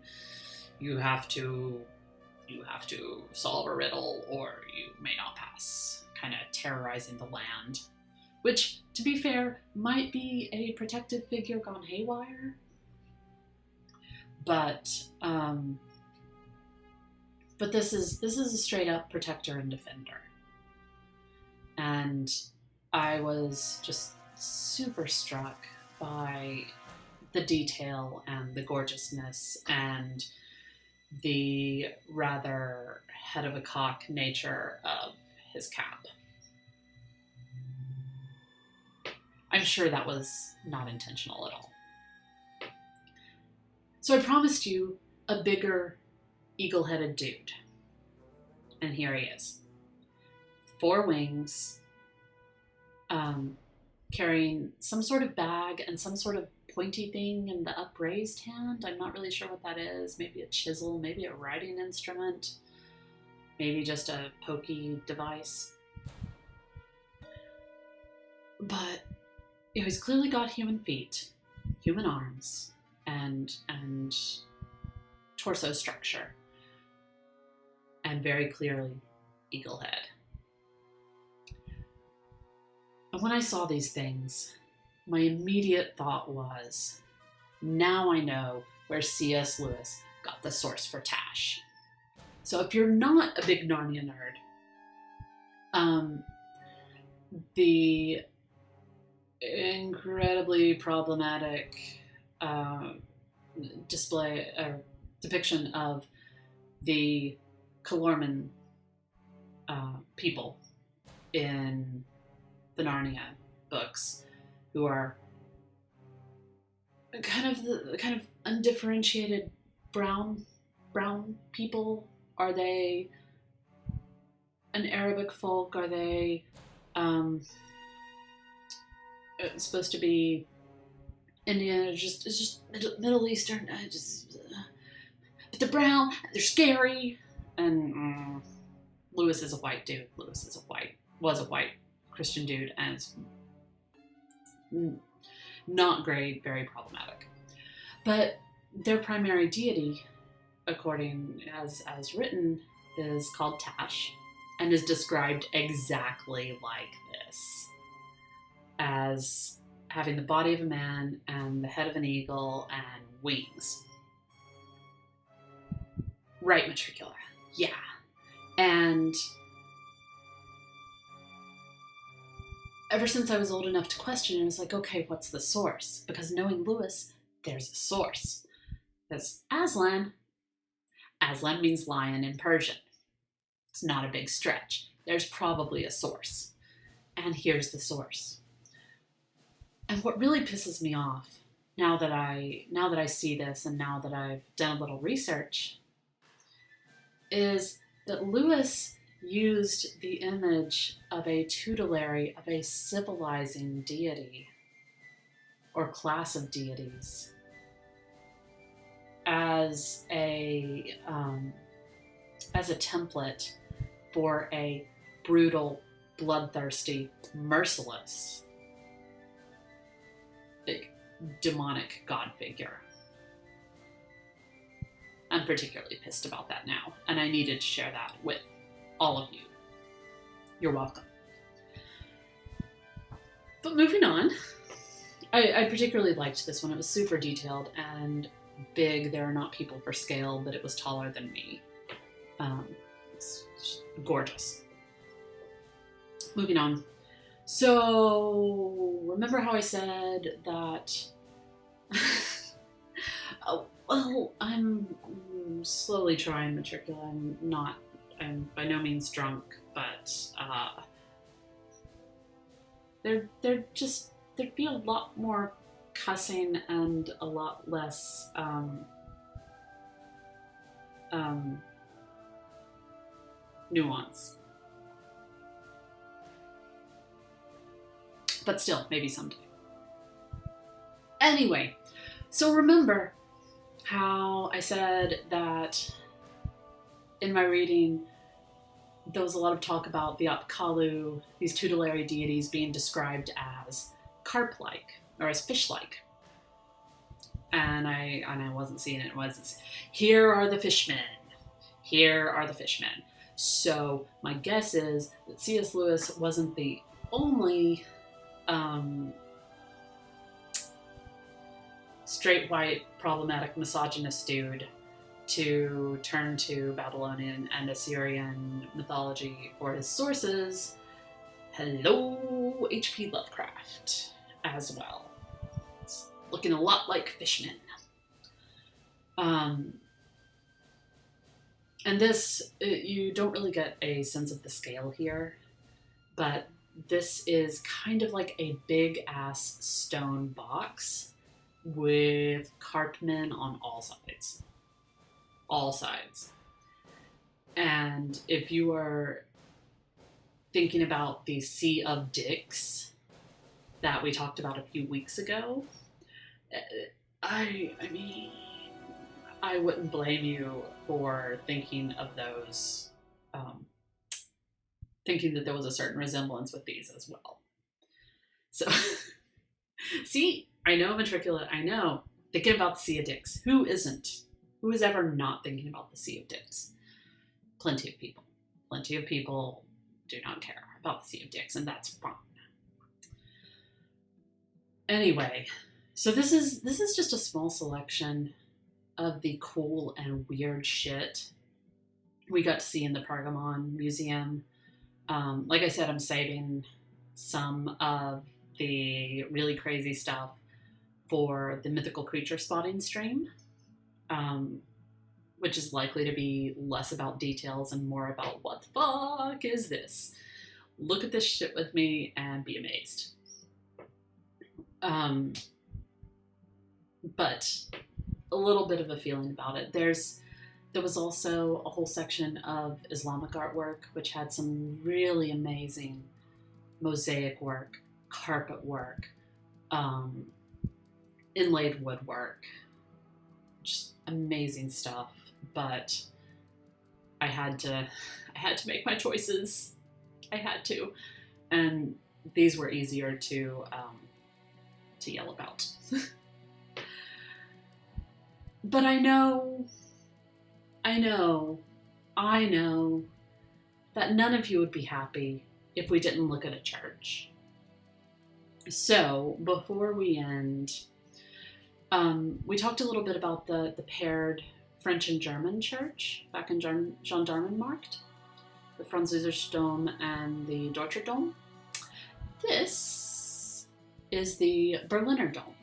you have to solve a riddle or you may not pass, kind of terrorizing the land. Which, to be fair, might be a protective figure gone haywire. But this is a straight up protector and defender. And I was just super struck by the detail and the gorgeousness and the rather head of a cock nature of his cap. I'm sure that was not intentional at all. So I promised you a bigger eagle-headed dude. And here he is. 4 wings, carrying some sort of bag and some sort of pointy thing in the upraised hand. I'm not really sure what that is. Maybe a chisel, maybe a writing instrument, maybe just a pokey device. But he's clearly got human feet, human arms, and torso structure, and very clearly eagle head. And when I saw these things, my immediate thought was, now I know where C.S. Lewis got the source for Tash. So if you're not a big Narnia nerd, the incredibly problematic depiction of the Calorman people in the Narnia books, who are kind of undifferentiated brown people. Are they an Arabic folk? Are they supposed to be Indian? It's just Middle Eastern. But they're brown. They're scary. And Lewis is a white dude. Was a white Christian dude, and it's not great, very problematic. But their primary deity, according as written, is called Tash, and is described exactly like this, as having the body of a man and the head of an eagle and wings. Right, Matricula. Yeah. And ever since I was old enough to question it, I was like, okay, what's the source? Because knowing Lewis, there's a source. There's Aslan. Aslan means lion in Persian. It's not a big stretch. There's probably a source. And here's the source. And what really pisses me off, now that I see this and now that I've done a little research, is that Lewis used the image of a tutelary, of a civilizing deity or class of deities as a template for a brutal, bloodthirsty, merciless, big, demonic god figure. I'm particularly pissed about that now, and I needed to share that with all of you. You're welcome. But moving on, I particularly liked this one. It was super detailed and big. There are not people for scale, but it was taller than me. It's gorgeous. Moving on. So, remember how I said that... I'm slowly trying Matricula. I'm by no means drunk, but there'd be a lot more cussing and a lot less nuance. But still, maybe someday. Anyway, so remember how I said that in my reading there was a lot of talk about the Apkallu, these tutelary deities, being described as carp-like or as fish-like. And I wasn't seeing it. It was, here are the fishmen. Here are the fishmen. So my guess is that C.S. Lewis wasn't the only straight white problematic misogynist dude to turn to Babylonian and Assyrian mythology for his sources. Hello, H.P. Lovecraft as well. It's looking a lot like fishmen. And this, you don't really get a sense of the scale here, but this is kind of like a big ass stone box with carpmen on all sides. All sides. And if you are thinking about the Sea of Dicks that we talked about a few weeks ago, I mean, I wouldn't blame you for thinking of those, thinking that there was a certain resemblance with these as well. So, see, I know Matricula, I know. Thinking about the Sea of Dicks. Who isn't? Who is ever not thinking about the Sea of Dicks? Plenty of people. Plenty of people do not care about the Sea of Dicks, and that's fine. Anyway, so this is just a small selection of the cool and weird shit we got to see in the Pergamon Museum. Like I said, I'm saving some of the really crazy stuff for the mythical creature spotting stream, which is likely to be less about details and more about what the fuck is this? Look at this shit with me and be amazed. But a little bit of a feeling about it. There was also a whole section of Islamic artwork, which had some really amazing mosaic work, carpet work, inlaid woodwork, just amazing stuff. But I had to make my choices. I had to, and these were easier to yell about. But I know that none of you would be happy if we didn't look at a church. So before we end, we talked a little bit about the paired French and German church back in Gendarmenmarkt, the Französischdom and the Deutscher Dom. This is the Berlinerdom.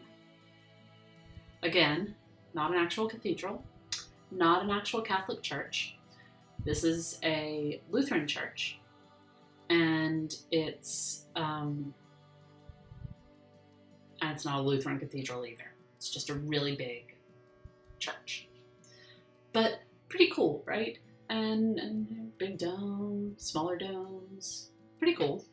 Again, not an actual cathedral, not an actual Catholic church. This is a Lutheran church, and it's not a Lutheran cathedral either. It's just a really big church, but pretty cool, right? And big dome, smaller domes, pretty cool.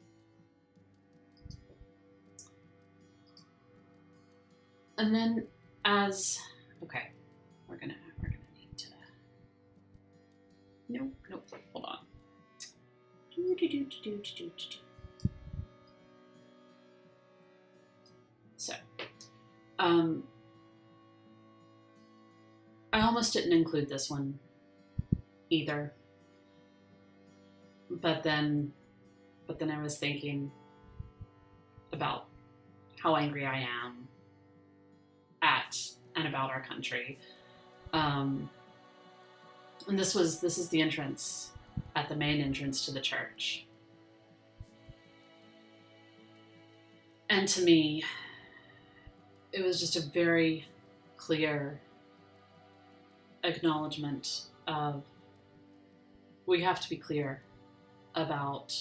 And then okay, we're gonna need to. Nope. Hold on. So, I almost didn't include this one either, but then I was thinking about how angry I am at and about our country. And this is the entrance, at the main entrance to the church. And to me, it was just a very clear acknowledgement of we have to be clear about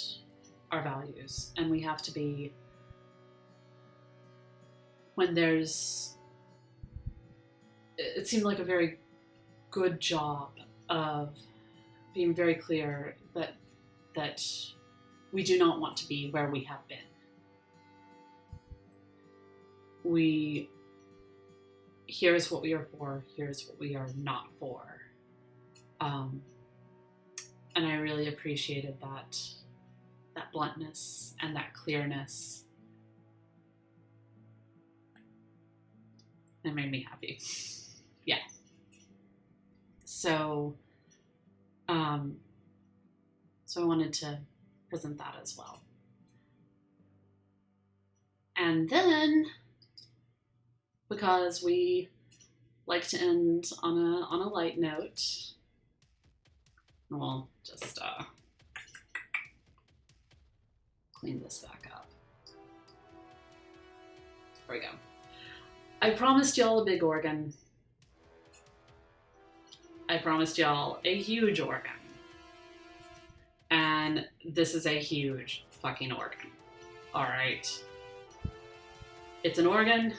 our values, and we have to be, when it seemed like a very good job of being very clear that we do not want to be where we have been. Here's what we are for, here's what we are not for. And I really appreciated that bluntness and that clearness. It made me happy. Yeah. So I wanted to present that as well. And then, because we like to end on a light note, we'll just clean this back up. There we go. I promised y'all a big organ. I promised y'all a huge organ. And this is a huge fucking organ. Alright. It's an organ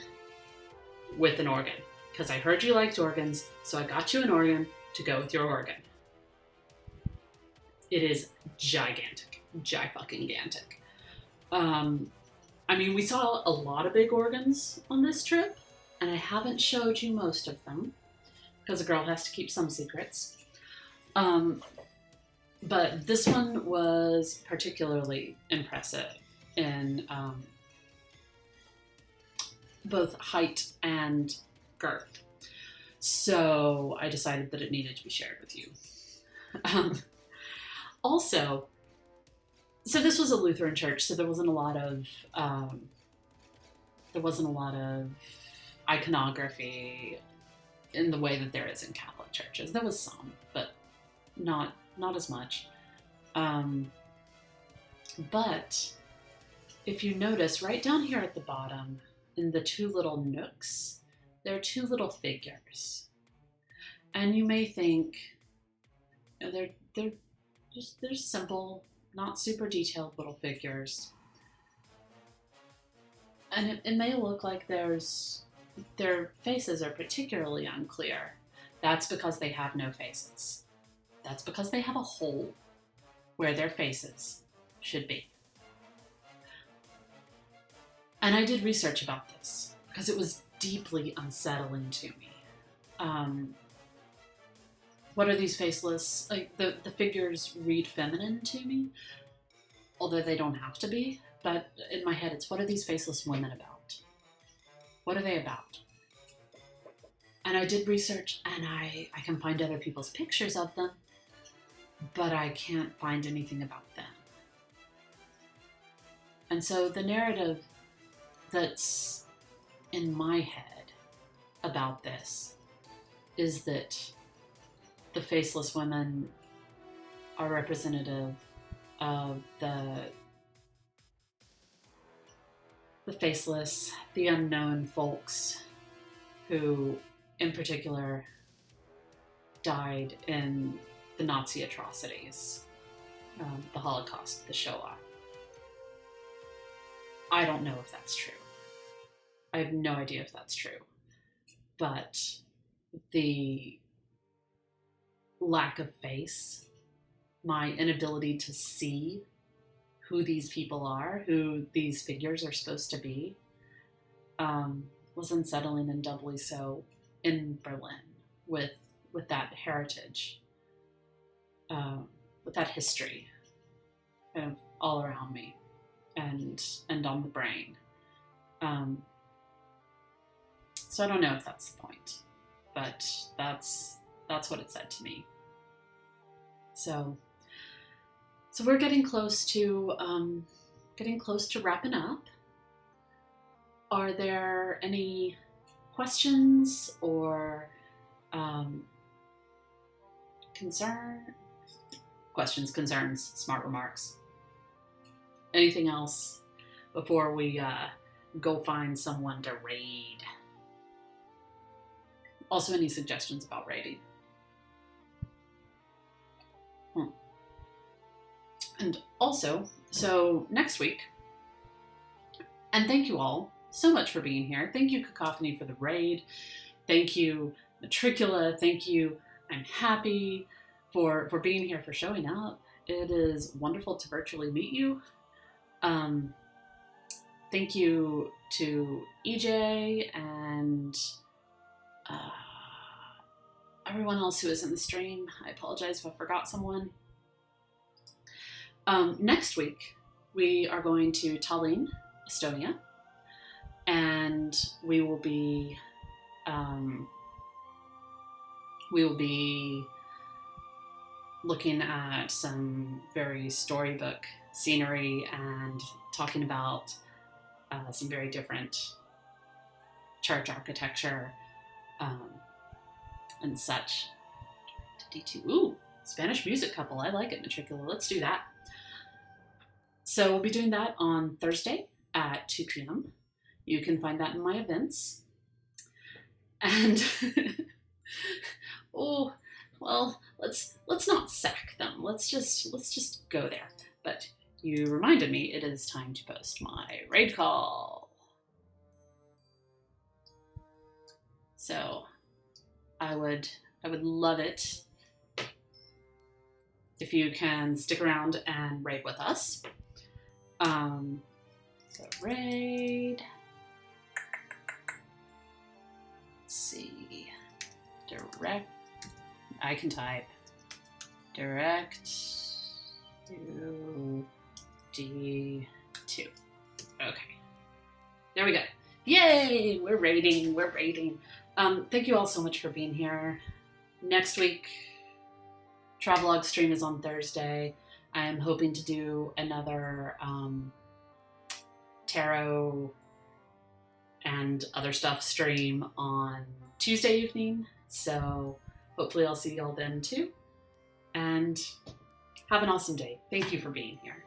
with an organ. Because I heard you liked organs, so I got you an organ to go with your organ. It is gigantic. Gi-fucking-gantic. I mean, we saw a lot of big organs on this trip, and I haven't showed you most of them, because a girl has to keep some secrets. But this one was particularly impressive in both height and girth. So I decided that it needed to be shared with you. Also, so this was a Lutheran church, so there wasn't a lot of iconography in the way that there is in Catholic churches. There was some, but not as much. But if you notice, right down here at the bottom, in the two little nooks, there are two little figures. And you may think, they're simple, not super detailed little figures. And it may look like their faces are particularly unclear. That's because they have no faces. That's because they have a hole where their faces should be. And I did research about this because it was deeply unsettling to me. What are these faceless? Like the figures read feminine to me, although they don't have to be. But in my head, it's what are these faceless women about? What are they about? And I did research, and I can find other people's pictures of them, but I can't find anything about them. And so the narrative that's in my head about this is that the faceless women are representative of the faceless, the unknown folks who, in particular, died in the Nazi atrocities, the Holocaust, the Shoah. I don't know if that's true. I have no idea if that's true. But the lack of face, my inability to see who these people are, who these figures are supposed to be, was unsettling, and doubly so in Berlin with that heritage, with that history all around me and on the brain. So I don't know if that's the point, but that's what it said to me. So we're getting close to wrapping up. Are there any questions or concerns, smart remarks? Anything else before we go find someone to raid? Also, any suggestions about raiding? And also, so next week, and thank you all so much for being here. Thank you, Cacophony, for the raid. Thank you, Matricula. Thank you, I'm happy, for being here, for showing up. It is wonderful to virtually meet you. Thank you to EJ and everyone else who is in the stream. I apologize if I forgot someone. Next week, we are going to Tallinn, Estonia, and we will be looking at some very storybook scenery and talking about some very different church architecture and such. D2. Ooh, Spanish music couple. I like it, Matricula. Let's do that. So we'll be doing that on Thursday at 2 p.m. You can find that in my events. And oh, well, let's not sack them. Let's just go there. But you reminded me it is time to post my raid call. So I would love it if you can stick around and raid with us. So raid. Let's see. Direct. I can type. Direct to D2. Okay. There we go. Yay! We're raiding. Thank you all so much for being here. Next week, Travelog stream is on Thursday. I am hoping to do another tarot and other stuff stream on Tuesday evening. So hopefully I'll see y'all then too. And have an awesome day. Thank you for being here.